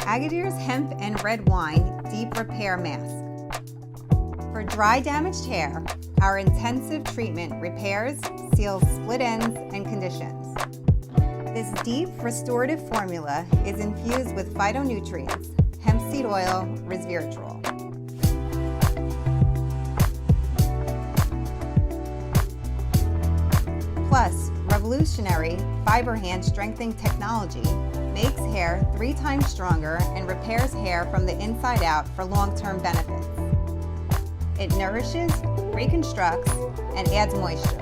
Agadir's Hemp and Red Wine Deep Repair Mask. For dry, damaged hair, our intensive treatment repairs, seals split ends, and conditions. This deep restorative formula is infused with phytonutrients, hemp seed oil, resveratrol. Plus, revolutionary fiber hand strengthening technology makes hair 3 times stronger and repairs hair from the inside out for long-term benefits. It nourishes, reconstructs, and adds moisture.